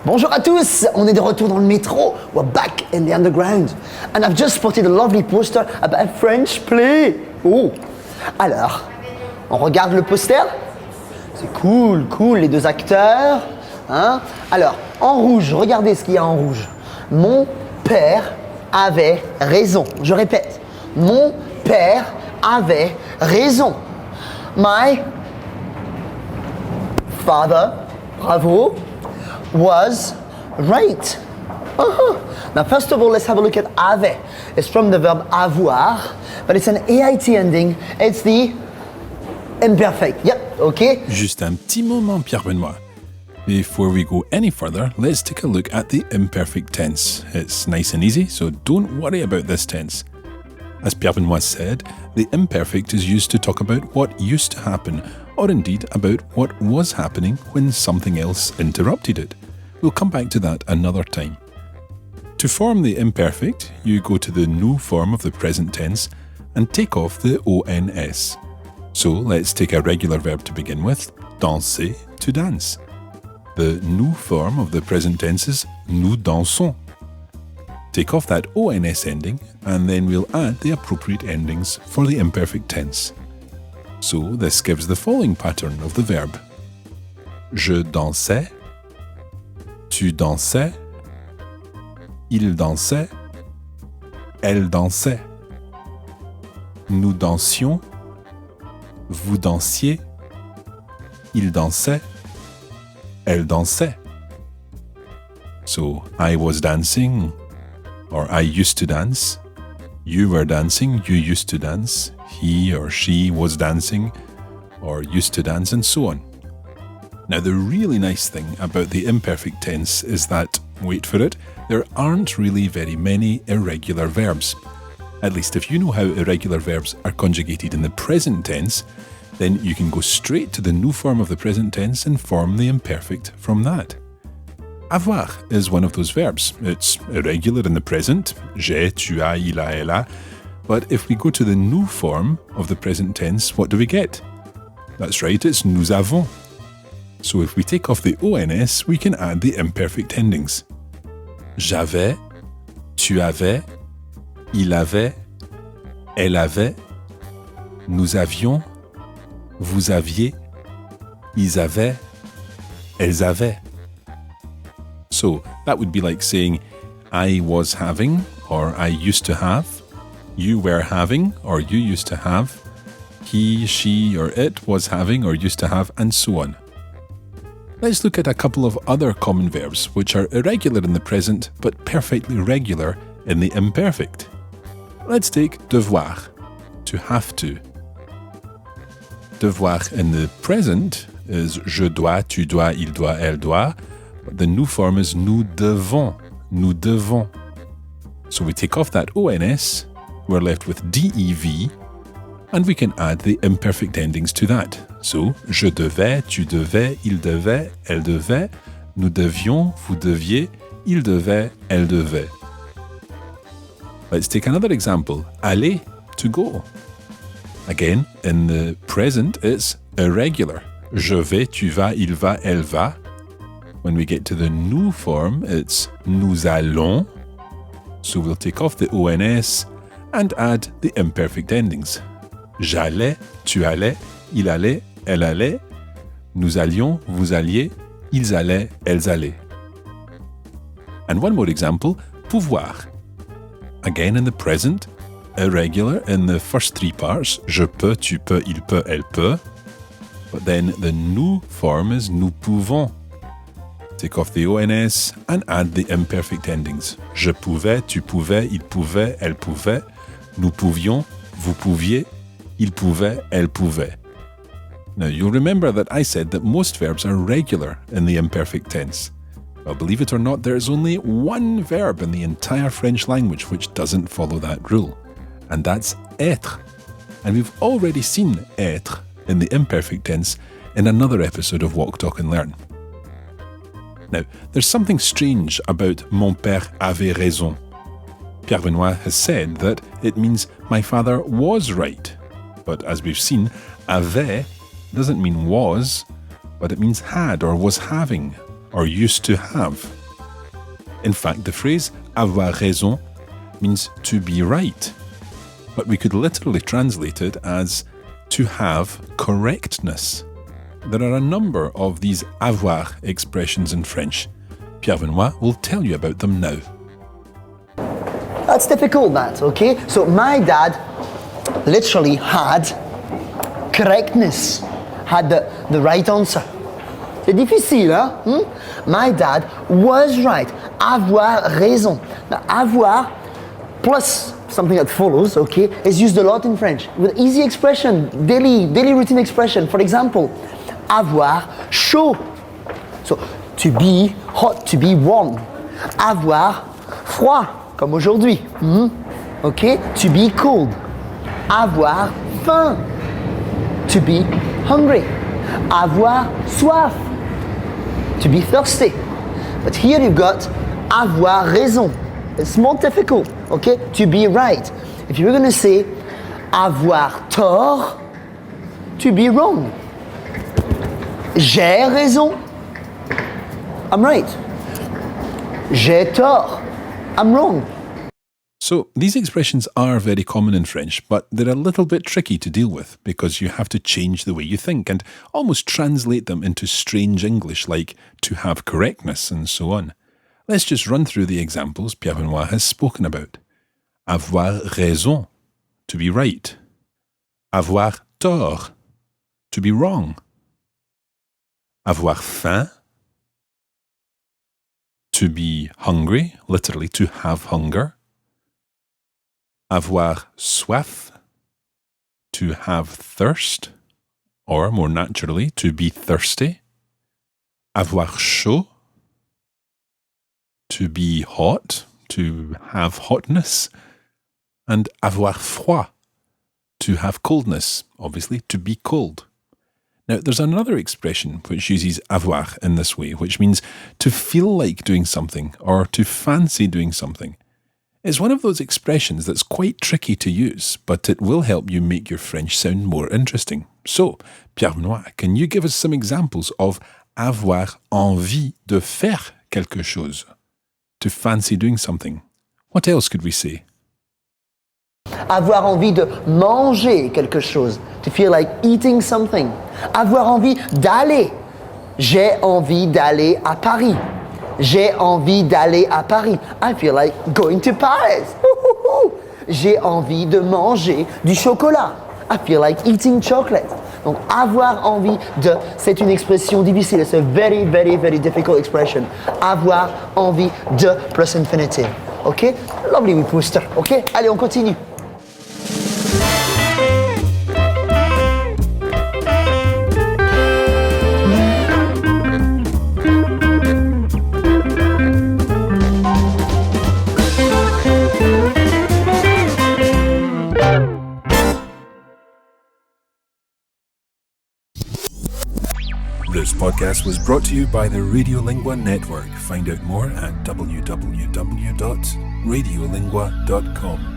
Bonjour à tous, on est de retour dans le métro. We're back in the underground. And I've just spotted a lovely poster about a French play. Oh, alors, on regarde le poster? C'est cool, les deux acteurs. Hein? Alors, en rouge, regardez ce qu'il y a en rouge. Mon père avait raison. Je répète, mon père avait raison. My father, bravo, was right. Uh-huh. Now, first of all, let's have a look at avait. It's from the verb avoir, but it's an AIT ending. It's the imperfect. Yep, okay. Juste un petit moment, Pierre-Benoît. Before we go any further, let's take a look at the imperfect tense. It's nice and easy, so don't worry about this tense. As Pierre-Benoît said, the imperfect is used to talk about what used to happen, or indeed about what was happening when something else interrupted it. We'll come back to that another time. To form the imperfect, you go to the nous form of the present tense and take off the ONS. So let's take a regular verb to begin with, danser, to dance. The nous form of the present tense is nous dansons. Take off that ONS ending and then we'll add the appropriate endings for the imperfect tense. So this gives the following pattern of the verb. Je dansais, tu dansais, il dansait, elle dansait. Nous dansions, vous dansiez, il dansait, elle dansait. So I was dancing, or I used to dance. You were dancing, you used to dance. He or she was dancing, or used to dance, and so on. Now, the really nice thing about the imperfect tense is that, wait for it, there aren't really very many irregular verbs. At least if you know how irregular verbs are conjugated in the present tense, then you can go straight to the nous form of the present tense and form the imperfect from that. Avoir is one of those verbs. It's irregular in the present, j'ai, tu as, il a, elle a. But if we go to the nous form of the present tense, what do we get? That's right, it's nous avons. So if we take off the ONS, we can add the imperfect endings. J'avais, tu avais, il avait, elle avait, nous avions, vous aviez, ils avaient, elles avaient. So that would be like saying, I was having, or I used to have, you were having, or you used to have, he, she, or it was having, or used to have, and so on. Let's look at a couple of other common verbs which are irregular in the present but perfectly regular in the imperfect. Let's take devoir, to have to. Devoir in the present is je dois, tu dois, il doit, elle doit, but the nous form is nous devons, nous devons. So we take off that ONS, we're left with DEV, and we can add the imperfect endings to that. So, je devais, tu devais, il devait, elle devait, nous devions, vous deviez, il devait, elle devait. Let's take another example. Aller, to go. Again, in the present, it's irregular. Je vais, tu vas, il va, elle va. When we get to the nous form, it's nous allons. So we'll take off the ONS and add the imperfect endings. J'allais, tu allais, il allait, elle allait. Nous allions, vous alliez, ils allaient, elles allaient. And one more example, pouvoir. Again in the present, irregular in the first three parts. Je peux, tu peux, il peut, elle peut. But then the nous form is nous pouvons. Take off the ONS and add the imperfect endings. Je pouvais, tu pouvais, il pouvait, elle pouvait. Nous pouvions, vous pouviez, il pouvait, elle pouvait. Now you'll remember that I said that most verbs are regular in the imperfect tense. Well, believe it or not, there is only one verb in the entire French language which doesn't follow that rule, and that's être. And we've already seen être in the imperfect tense in another episode of Walk, Talk and Learn. Now, there's something strange about mon père avait raison. Pierre Benoit has said that it means my father was right. But as we've seen, avait doesn't mean was, but it means had or was having or used to have. In fact, the phrase avoir raison means to be right, but we could literally translate it as to have correctness. There are a number of these avoir expressions in French. Pierre Benoit will tell you about them now. That's difficult, that, okay? So my dad literally had correctness, had the right answer. C'est difficile, hein? My dad was right. Avoir raison. Now, avoir plus something that follows, okay, is used a lot in French with easy expression, daily routine expression. For example, avoir chaud. So, to be hot, to be warm. Avoir froid, comme aujourd'hui. Okay, to be cold. Avoir faim. To be hungry. Avoir soif. To be thirsty. But here you've got avoir raison. It's more difficult, okay? To be right. If you were going to say avoir tort, to be wrong. J'ai raison. I'm right. J'ai tort. I'm wrong. So these expressions are very common in French, but they're a little bit tricky to deal with because you have to change the way you think and almost translate them into strange English like to have correctness and so on. Let's just run through the examples Pierre Benoit has spoken about. Avoir raison, to be right. Avoir tort, to be wrong. Avoir faim, to be hungry, literally to have hunger. Avoir soif, to have thirst, or more naturally, to be thirsty. Avoir chaud, to be hot, to have hotness. And avoir froid, to have coldness, obviously, to be cold. Now, there's another expression which uses avoir in this way, which means to feel like doing something or to fancy doing something. It's one of those expressions that's quite tricky to use, but it will help you make your French sound more interesting. So, Pierre Benoit, can you give us some examples of avoir envie de faire quelque chose? To fancy doing something. What else could we say? Avoir envie de manger quelque chose. To feel like eating something. Avoir envie d'aller. J'ai envie d'aller à Paris. J'ai envie d'aller à Paris. I feel like going to Paris. J'ai envie de manger du chocolat. I feel like eating chocolate. Donc, avoir envie de, c'est une expression difficile. It's a very, very, very difficult expression. Avoir envie de plus infinitive. OK? Lovely, we poster. OK? Allez, on continue. This podcast was brought to you by the Radiolingua Network. Find out more at www.radiolingua.com.